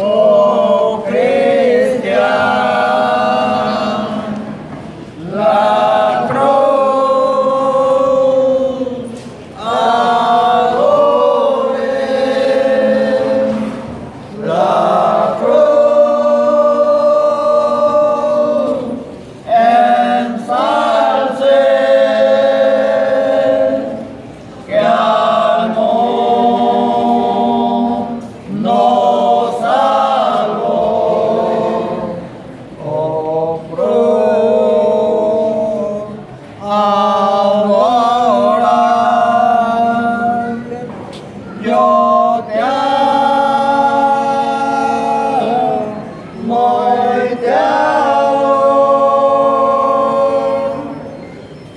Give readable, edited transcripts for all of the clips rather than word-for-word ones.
Oh Cristian, la cruz adore, la cruz ensalce, que amor nos salvó. Oh cruz adorable, yo te amo y te adoro.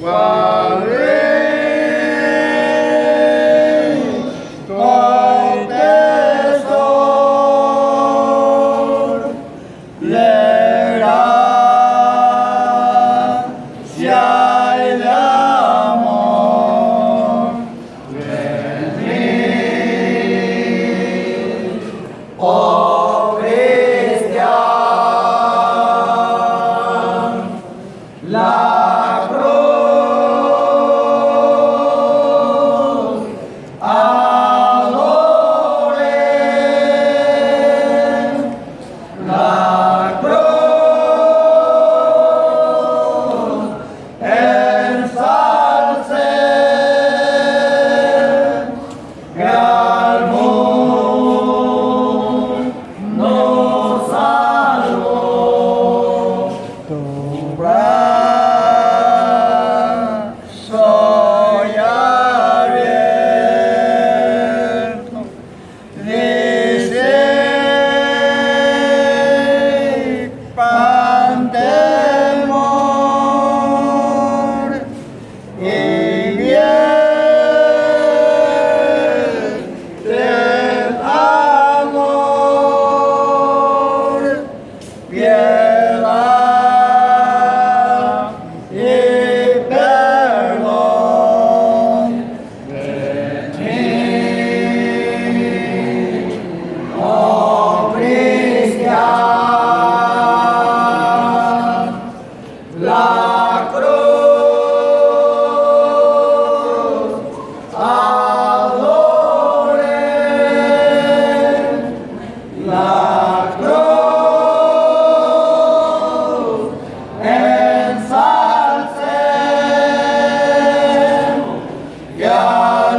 Cual rico tesoro de gracia y de amor, venid, oh Cristian, la cruz adore, la cruz ensalce, que al mundo salvó. Tu brazo ya abierto, disipan temor y vierte amor, piedad y perdón. Venid, oh Cristian, la cruz adore, la cruz ensalce, que al